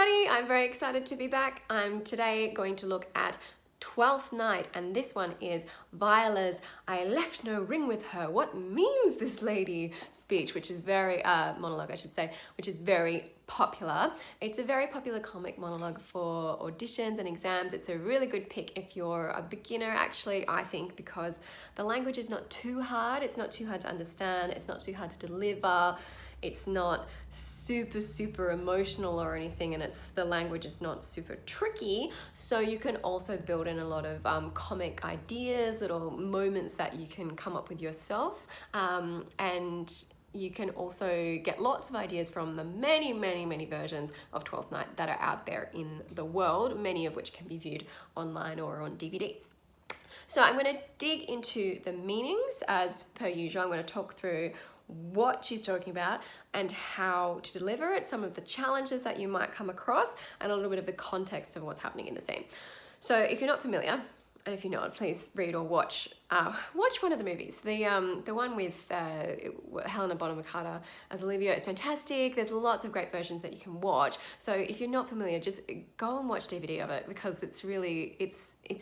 everybody, I'm very excited to be back. I'm today going to look at Twelfth Night, and this one is Viola's "I left no ring with her, what means this lady" speech, which is very, monologue I should say, which is very popular. It's a very popular comic monologue for auditions and exams. It's a really good pick if you're a beginner, actually, I think, because the language is not too hard. It's not too hard to understand. It's not too hard to deliver. It's not super emotional or anything, and the language is not super tricky, so you can also build in a lot of comic ideas, little moments that you can come up with yourself, and you can also get lots of ideas from the many versions of Twelfth Night that are out there in the world, many of which can be viewed online or on DVD. So I'm going to dig into the meanings as per usual. I'm going to talk through what she's talking about and how to deliver it, some of the challenges that you might come across, and a little bit of the context of what's happening in the scene. So if you're not familiar, and if you're not, please read or watch one of the movies. The one with Helena Bonham Carter as Olivia is fantastic. There's lots of great versions that you can watch. So if you're not familiar, just go and watch DVD of it, because it's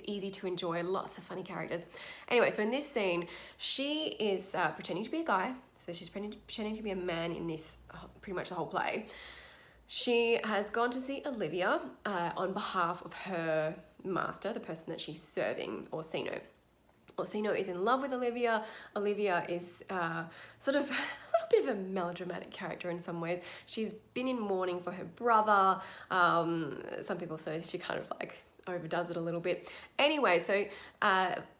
easy to enjoy. Lots of funny characters. Anyway, so in this scene, she is pretending to be a guy. So she's pretending to be a man in this pretty much the whole play. She has gone to see Olivia on behalf of her master, the person that she's serving, Orsino. Orsino is in love with Olivia. Olivia is sort of a little bit of a melodramatic character in some ways. She's been in mourning for her brother. Some people say she kind of like overdoes it a little bit. Anyway, so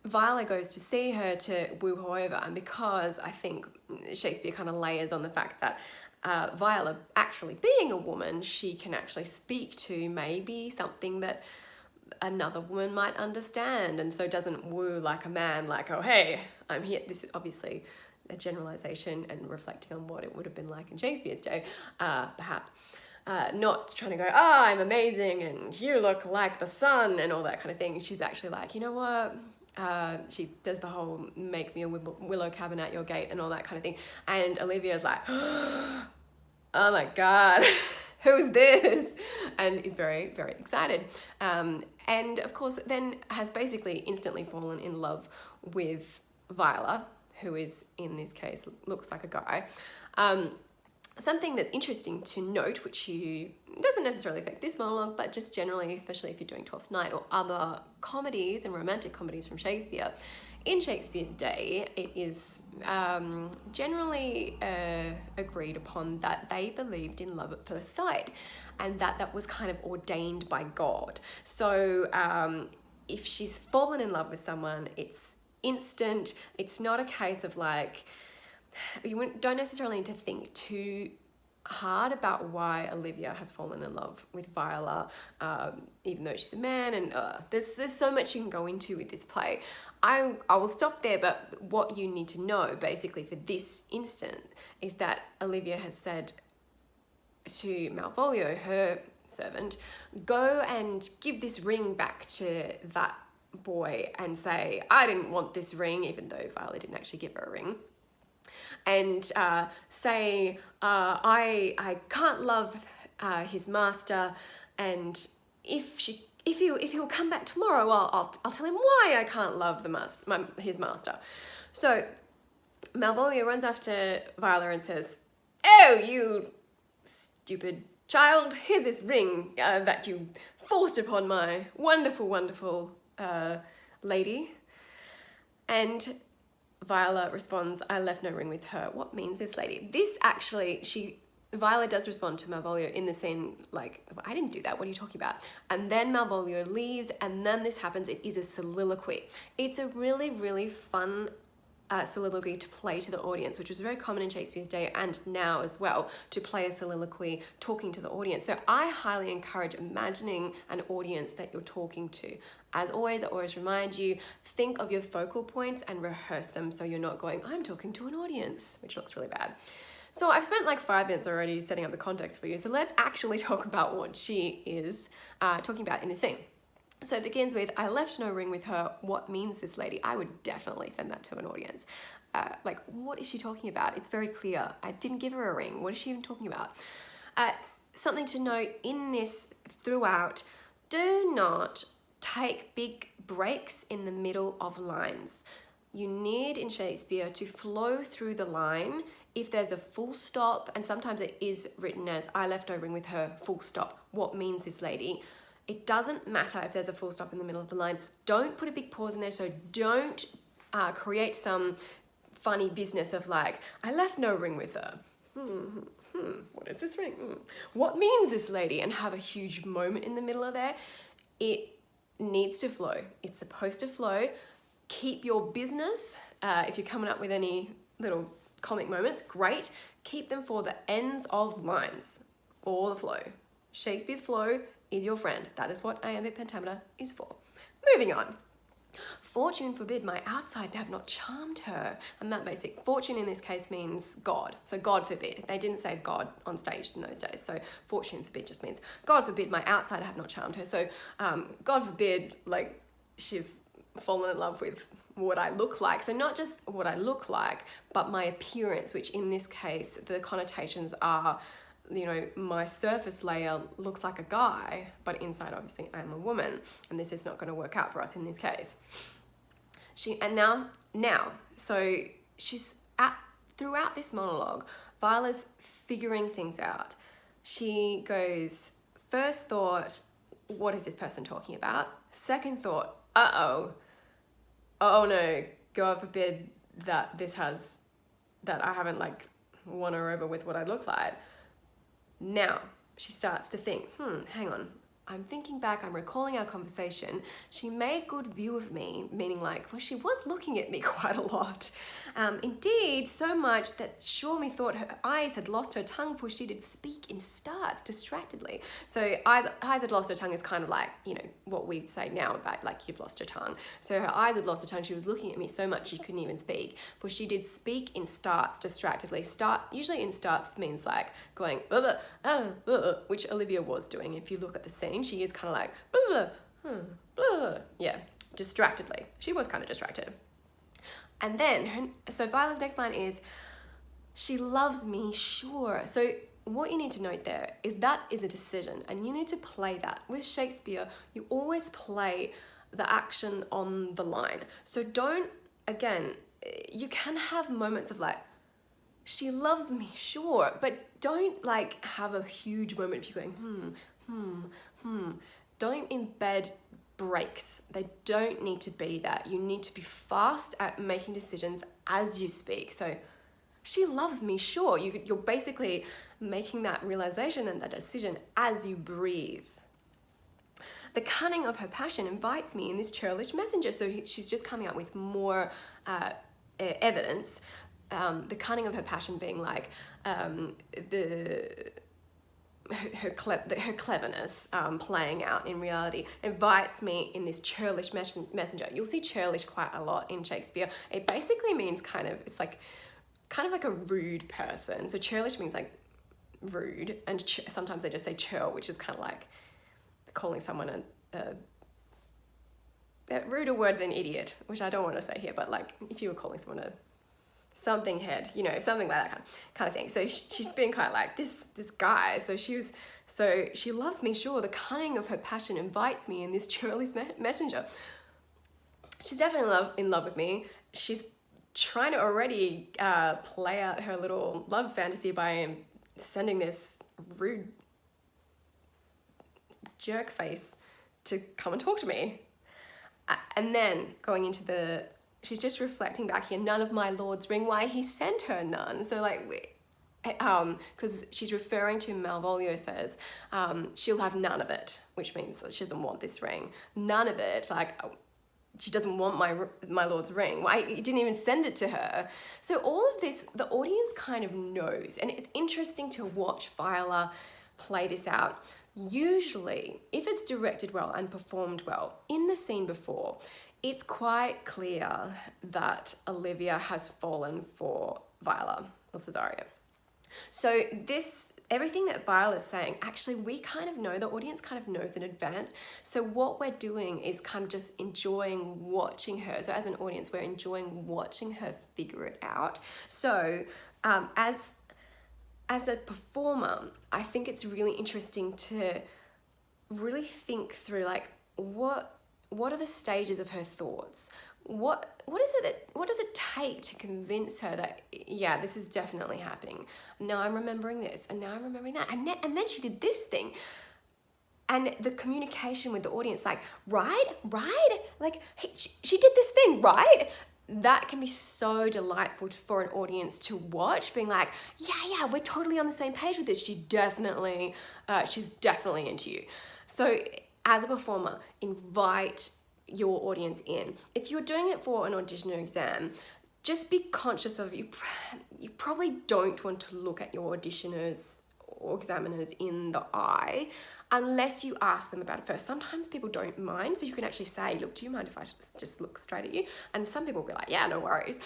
Viola goes to see her to woo her over, and because I think Shakespeare kind of layers on the fact that Viola, actually being a woman, she can actually speak to maybe something that another woman might understand, and so doesn't woo like a man, like, oh hey, I'm here. This is obviously a generalization and reflecting on what it would have been like in Shakespeare's day, perhaps. Not trying to go, I'm amazing and you look like the sun and all that kind of thing. She's actually like, you know what? She does the whole make me a willow cabin at your gate and all that kind of thing. And Olivia's like, oh my God, who's this? And is very excited. And of course then has basically instantly fallen in love with Viola, who is, in this case, looks like a guy. Something that's interesting to note, which doesn't necessarily affect this monologue, but just generally, especially if you're doing Twelfth Night or other comedies and romantic comedies from Shakespeare, in Shakespeare's day, it is generally agreed upon that they believed in love at first sight, and that was kind of ordained by God. So if she's fallen in love with someone, it's instant. It's not a case of like, you don't necessarily need to think too hard about why Olivia has fallen in love with Viola, even though she's a man, and there's so much you can go into with this play. I will stop there, but what you need to know basically for this instant is that Olivia has said to Malvolio, her servant, go and give this ring back to that boy and say, I didn't want this ring, even though Viola didn't actually give her a ring. And say, I can't love his master, and if he'll come back tomorrow, I'll tell him why I can't love his master. So Malvolio runs after Viola and says, oh, you stupid child, here's this ring that you forced upon my wonderful lady. And Viola responds, I left no ring with her. What means this lady? This actually, Viola does respond to Malvolio in the scene, like, I didn't do that, what are you talking about? And then Malvolio leaves, and then this happens. It is a soliloquy. It's a really fun soliloquy to play to the audience, which was very common in Shakespeare's day and now as well, to play a soliloquy talking to the audience. So I highly encourage imagining an audience that you're talking to. As always, I always remind you, think of your focal points and rehearse them so you're not going, I'm talking to an audience, which looks really bad. So I've spent like 5 minutes already setting up the context for you, so let's actually talk about what she is talking about in this scene. So it begins with, I left no ring with her, what means this lady? I would definitely send that to an audience. Like, what is she talking about? It's very clear. I didn't give her a ring. What is she even talking about? something to note in this throughout, do not take big breaks in the middle of lines. You need in Shakespeare to flow through the line. If there's a full stop, and sometimes it is written as I left no ring with her, full stop. What means this lady? It doesn't matter if there's a full stop in the middle of the line. Don't put a big pause in there, so don't create some funny business of like, I left no ring with her. What is this ring? What means this lady? And have a huge moment in the middle of there. It needs to flow. It's supposed to flow. Keep your business. If you're coming up with any little comic moments, great. Keep them for the ends of lines, for the flow. Shakespeare's flow is your friend. That is what iambic pentameter is for. Moving on. Fortune forbid my outside have not charmed her. And that basic fortune in this case means God. So God forbid. They didn't say God on stage in those days. So fortune forbid just means God forbid my outside have not charmed her. So God forbid, like, she's fallen in love with what I look like. So not just what I look like, but my appearance, which in this case, the connotations are, you know, my surface layer looks like a guy, but inside obviously I'm a woman, and this is not going to work out for us in this case. So she's throughout this monologue, Viola's figuring things out. She goes, first thought, what is this person talking about? Second thought, oh no, God forbid that I haven't like won her over with what I look like. Now she starts to think, hang on, I'm thinking back, I'm recalling our conversation. She made good view of me, meaning like, well, she was looking at me quite a lot. Indeed, so much that sure me thought her eyes had lost her tongue, for she did speak in starts distractedly. So eyes had lost her tongue is kind of like, you know, what we'd say now about like you've lost your tongue. So her eyes had lost her tongue. She was looking at me so much she couldn't even speak, for she did speak in starts distractedly. Usually in starts means like going, which Olivia was doing. If you look at the scene, she is kind of like, yeah, distractedly. She was kind of distracted. And then, so Viola's next line is, she loves me, sure. So what you need to note there is that is a decision, and you need to play that. With Shakespeare, you always play the action on the line. So don't, again, you can have moments of like, she loves me, sure, but don't like have a huge moment of you going, Don't embed breaks. They don't need to be that. You need to be fast at making decisions as you speak. So she loves me, sure. You're basically making that realization and that decision as you breathe. The cunning of her passion invites me in this churlish messenger. So she's just coming up with more evidence. The cunning of her passion being like her cleverness playing out in reality invites me in this churlish messenger. You'll see churlish quite a lot in Shakespeare. It basically means kind of like a rude person. So churlish means like rude, and sometimes they just say churl, which is kind of like calling someone a ruder word than idiot, which I don't want to say here, but like if you were calling someone a something head, you know, something like that kind of thing. So she's been kind of like this guy. So she loves me, sure. The cunning of her passion invites me in this churlish messenger. She's definitely in love with me. She's trying to already play out her little love fantasy by sending this rude jerk face to come and talk to me. And then going into she's just reflecting back here, none of my lord's ring, why he sent her none. So like, because she's referring to Malvolio says, she'll have none of it, which means that she doesn't want this ring. None of it, like, she doesn't want my lord's ring. Why, he didn't even send it to her. So all of this, the audience kind of knows, and it's interesting to watch Viola play this out. Usually, if it's directed well and performed well, in the scene before, it's quite clear that Olivia has fallen for Viola or Cesario. So everything that Viola is saying, actually we kind of know, the audience kind of knows in advance. So what we're doing is kind of just enjoying watching her. So as an audience, we're enjoying watching her figure it out. So as as a performer, I think it's really interesting to really think through, like, what are the stages of her thoughts? What does it take to convince her that, yeah, this is definitely happening? Now I'm remembering this, and now I'm remembering that, and then she did this thing. And the communication with the audience, like, right, like, hey, she did this thing, right? That can be so delightful for an audience to watch, being like, yeah, we're totally on the same page with this. She's definitely into you. So as a performer, invite your audience in. If you're doing it for an audition or exam, just be conscious of, you probably don't want to look at your auditioners or examiners in the eye unless you ask them about it first. Sometimes people don't mind, so you can actually say, look, do you mind if I just look straight at you? And some people will be like, yeah, no worries.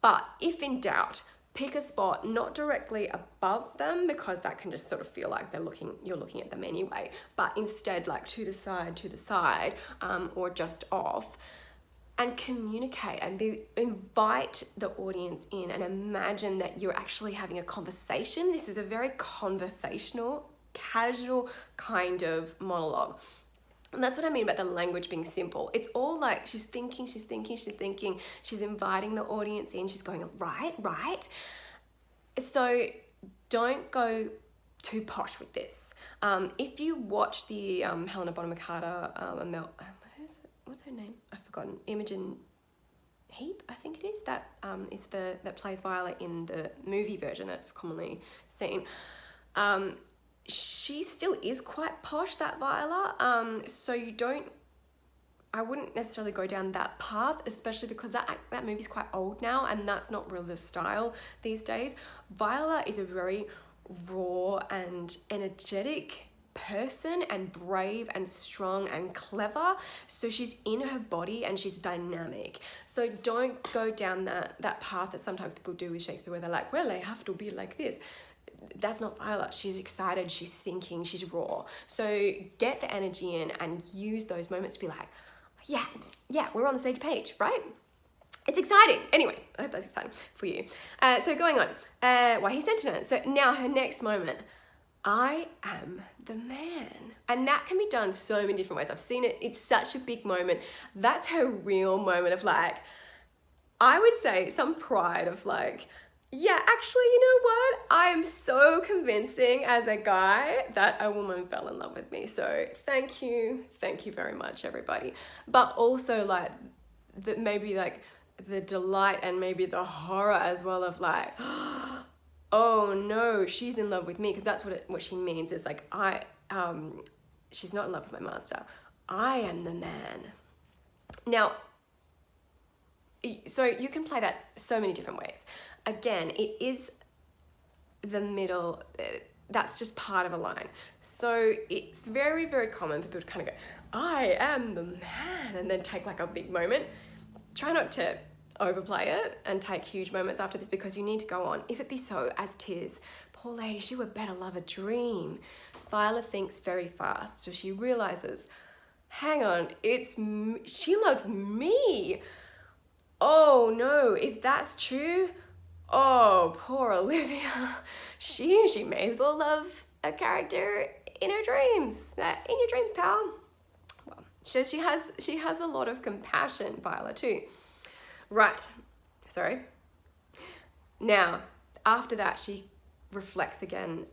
But if in doubt, pick a spot not directly above them, because that can just sort of feel like you're looking at them anyway, but instead like to the side, or just off, and communicate and invite the audience in and imagine that you're actually having a conversation. This is a very conversational, casual kind of monologue. And that's what I mean about the language being simple. It's all like she's thinking, she's inviting the audience in, she's going, right. So don't go too posh with this. If you watch the Helena Bonham Carter, what's her name? I've forgotten. Imogen Heap, I think it is. That that plays Viola in the movie version that's commonly seen. She still is quite posh, that Viola. So I wouldn't necessarily go down that path, especially because that movie's quite old now, and that's not really the style these days. Viola is a very raw and energetic person, and brave and strong and clever. So she's in her body and she's dynamic. So don't go down that path that sometimes people do with Shakespeare, where they're like, well, they have to be like this. That's not Viola. She's excited, she's thinking, she's raw. So get the energy in and use those moments to be like, yeah, we're on the same page, right? It's exciting. Anyway, I hope that's exciting for you. So going on, why he sentiment. So now her next moment, I am the man. And that can be done so many different ways. I've seen it. It's such a big moment. That's her real moment of, like, I would say some pride of, like, yeah, actually, you know what? I am so convincing as a guy that a woman fell in love with me. So thank you very much, everybody. But also, like, maybe like the delight and maybe the horror as well of, like, oh no, she's in love with me, because that's what she means is, like, she's not in love with my master. I am the man. Now, so you can play that so many different ways. Again, it is the middle, that's just part of a line. So it's very, very common for people to kind of go, I am the man, and then take like a big moment. Try not to overplay it and take huge moments after this, because you need to go on. If it be so, as 'tis, poor lady, she would better love a dream. Viola thinks very fast, so she realizes, hang on, she loves me. Oh no, if that's true, oh, poor Olivia. She may as well love a character in her dreams. In your dreams, pal. Well, so she has a lot of compassion, Viola, too. Right, sorry. Now, after that, she reflects again.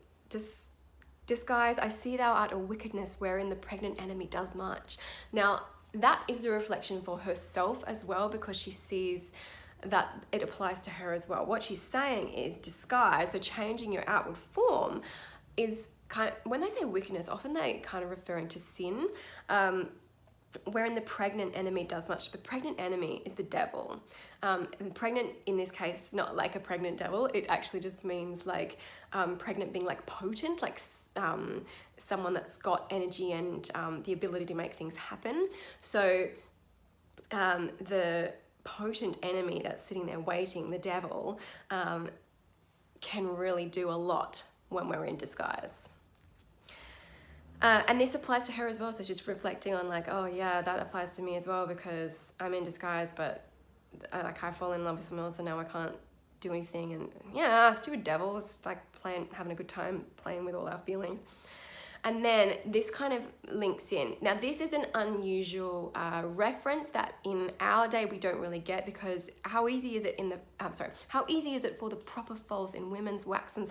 Disguise, I see thou art a wickedness wherein the pregnant enemy does much. Now, that is a reflection for herself as well, because she sees that it applies to her as well. What she's saying is disguise, so changing your outward form, is kind of, when they say wickedness, often they kind of referring to sin, wherein the pregnant enemy does much. The pregnant enemy is the devil. And pregnant in this case, not like a pregnant devil, it actually just means like pregnant being like potent, like someone that's got energy and the ability to make things happen. So the potent enemy that's sitting there waiting, the devil, can really do a lot when we're in disguise. And this applies to her as well, so she's reflecting on like, oh yeah, that applies to me as well, because I'm in disguise, but I fall in love with someone else and now I can't do anything, and yeah, stupid devil, it's like having a good time playing with all our feelings. And then this kind of links in. Now this is an unusual reference that in our day we don't really get, because how easy is it for the proper false in women's waxen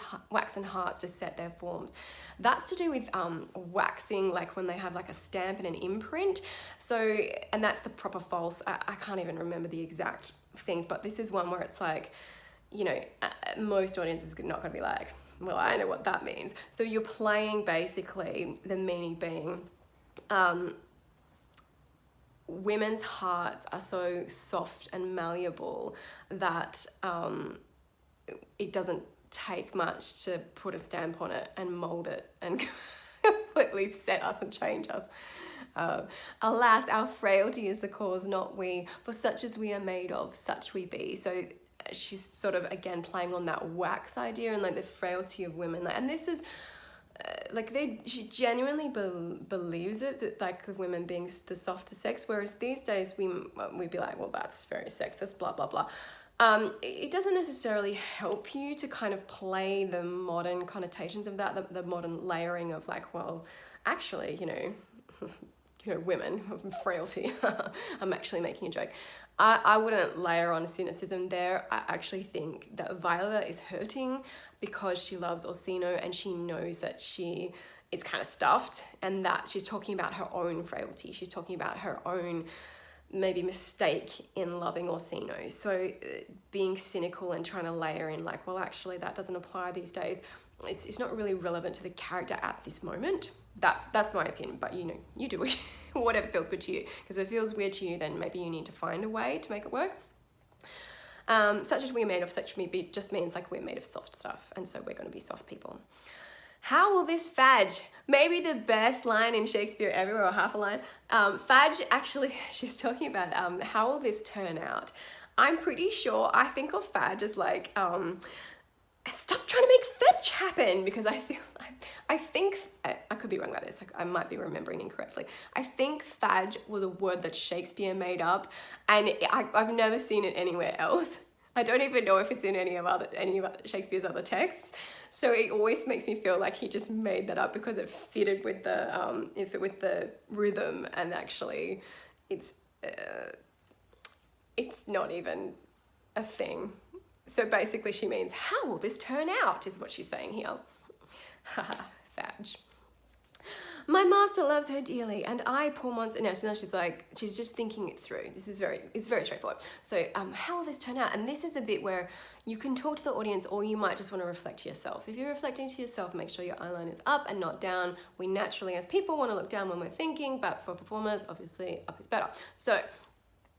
hearts to set their forms? That's to do with waxing, like when they have like a stamp and an imprint. So, and that's the proper false. I can't even remember the exact things, but this is one where it's like, you know, most audiences are not going to be like, well, I know what that means. So you're playing basically, the meaning being, women's hearts are so soft and malleable that it doesn't take much to put a stamp on it and mold it and completely set us and change us. Alas, our frailty is the cause, not we. For such as we are made of, such we be. So she's sort of again playing on that wax idea and like the frailty of women, and this is she genuinely believes it, that like the women being the softer sex, whereas these days we'd be like, well, that's very sexist, blah blah blah. It doesn't necessarily help you to kind of play the modern connotations of that, the modern layering of like, well, actually, you know, women, frailty. I'm actually making a joke. I wouldn't layer on cynicism there. I actually think that Viola is hurting because she loves Orsino and she knows that she is kind of stuffed, and that she's talking about her own frailty. She's talking about her own maybe mistake in loving Orsino. So being cynical and trying to layer in like, well, actually that doesn't apply these days. It's not really relevant to the character at this moment. That's my opinion, but you know, you do whatever feels good to you. Because if it feels weird to you, then maybe you need to find a way to make it work. Such as we are made of, such we be just means like we're made of soft stuff, and so we're going to be soft people. How will this fadge? Maybe the best line in Shakespeare everywhere, or half a line. Fadge, actually, she's talking about how will this turn out? I'm pretty sure I think of fadge as like, stop trying to make fetch happen, because I think, I could be wrong about this, like I might be remembering incorrectly. I think fadge was a word that Shakespeare made up, and I've never seen it anywhere else. I don't even know if it's in any of Shakespeare's other texts. So it always makes me feel like he just made that up because it fitted with the rhythm, and actually it's not even a thing. So basically she means, how will this turn out, is what she's saying here. Haha, fadge. My master loves her dearly, and I, poor monster. No, so now she's just thinking it through. It's very straightforward. So how will this turn out? And this is a bit where you can talk to the audience, or you might just want to reflect to yourself. If you're reflecting to yourself, make sure your eyeliner is up and not down. We naturally, as people, want to look down when we're thinking, but for performers, obviously up is better. So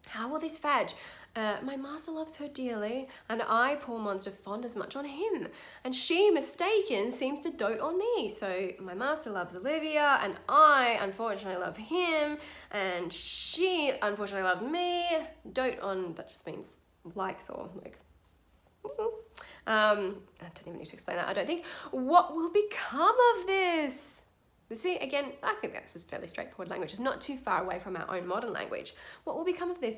how will this fadge? My master loves her dearly, and I, poor monster, fond as much on him. And she, mistaken, seems to dote on me. So my master loves Olivia, and I, unfortunately, love him. And she, unfortunately, loves me. Dote on, that just means likes or like... I don't even need to explain that, I don't think. What will become of this? See, again, I think that's just fairly straightforward language. It's not too far away from our own modern language. What will become of this?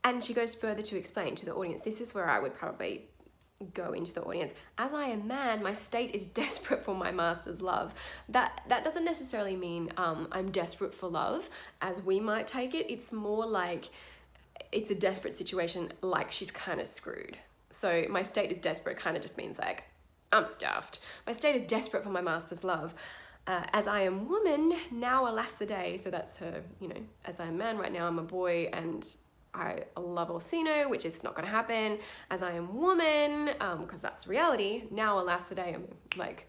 And she goes further to explain to the audience. This is where I would probably go into the audience. As I am man, my state is desperate for my master's love. That doesn't necessarily mean I'm desperate for love, as we might take it. It's more like it's a desperate situation, like she's kind of screwed. So my state is desperate kind of just means like, I'm stuffed. My state is desperate for my master's love. As I am woman, now alas the day. So that's her, you know, as I am man, right now I'm a boy, and I love Orsino, which is not going to happen. As I am woman, because that's reality, now alas the day. I'm like,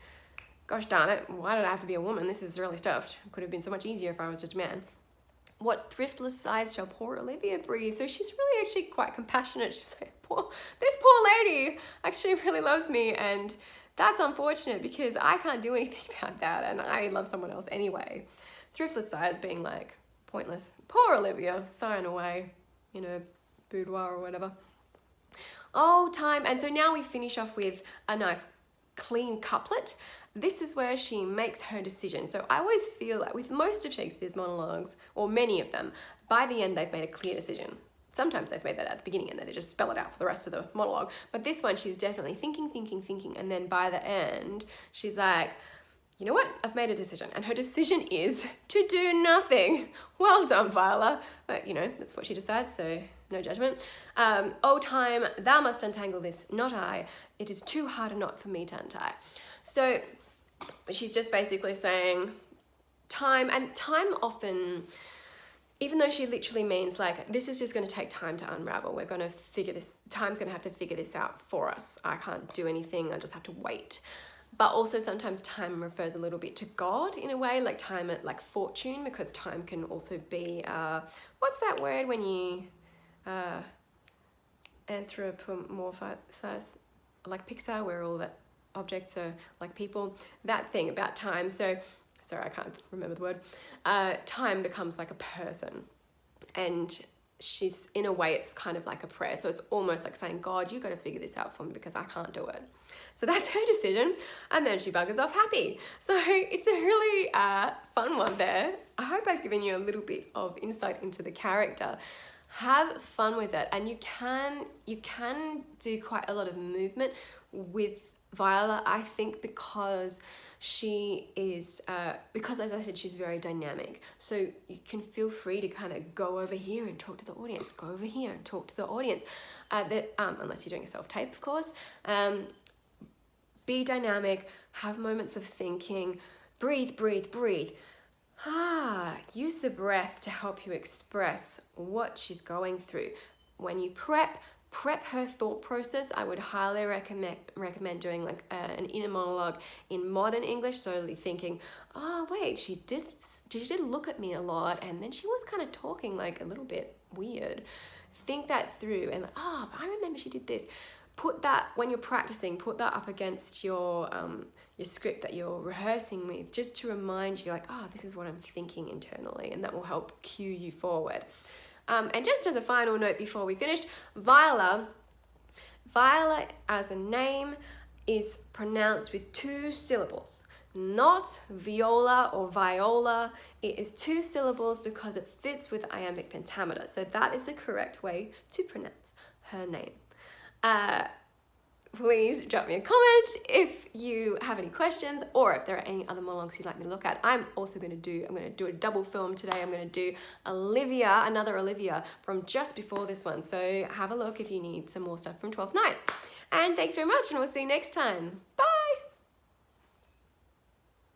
gosh darn it, why did I have to be a woman? This is really stuffed. It could have been so much easier if I was just a man. What thriftless sighs shall poor Olivia breathe? So she's really actually quite compassionate. She's like, this poor lady actually really loves me, and that's unfortunate because I can't do anything about that, and I love someone else anyway. Thriftless sighs being like pointless. Poor Olivia, sighing away in her boudoir or whatever. Oh, time. And so now we finish off with a nice clean couplet. This is where she makes her decision. So I always feel like with most of Shakespeare's monologues, or many of them, by the end they've made a clear decision. sometimes they've made that at the beginning and then they just spell it out for the rest of the monologue. But this one, she's definitely thinking, and then by the end, she's like, you know what? I've made a decision. And her decision is to do nothing. Well done, Viola. But, you know, that's what she decides, so no judgment. Oh, time, thou must untangle this, not I. It is too hard a knot for me to untie. So she's just basically saying time, and time often, even though she literally means like, this is just going to take time to unravel. We're going to figure this, time's going to have to figure this out for us. I can't do anything. I just have to wait. But also sometimes time refers a little bit to God in a way, like time, like fortune, because time can also be, what's that word when you anthropomorphize, like Pixar, where all the objects are like people, that thing about time. So, sorry, I can't remember the word. Time becomes like a person, and she's, in a way, it's kind of like a prayer. So it's almost like saying, God, you got to figure this out for me because I can't do it. So that's her decision, and then she buggers off happy. So it's a really fun one there. I hope I've given you a little bit of insight into the character. Have fun with it, and you can do quite a lot of movement with Viola, I think, because she is, because as I said, she's very dynamic. So you can feel free to kind of go over here and talk to the audience, go over here and talk to the audience, unless you're doing a self-tape, of course. Be dynamic, have moments of thinking, breathe. Use the breath to help you express what she's going through. When you prep her thought process. I would highly recommend doing like an inner monologue in modern English, solely thinking, oh wait, she did look at me a lot, and then she was kind of talking like a little bit weird. Think that through, and oh, I remember she did this. Put that, when you're practicing, put that up against your script that you're rehearsing with, just to remind you, like, oh, this is what I'm thinking internally, and that will help cue you forward. And just as a final note before we finish, Viola as a name is pronounced with 2 syllables, not Viola or Viola. It is 2 syllables because it fits with iambic pentameter. So that is the correct way to pronounce her name. Please drop me a comment if you have any questions, or if there are any other monologues you'd like me to look at. I'm going to do a double film today. I'm going to do another Olivia from just before this one. So have a look if you need some more stuff from Twelfth Night. And thanks very much, and we'll see you next time. Bye.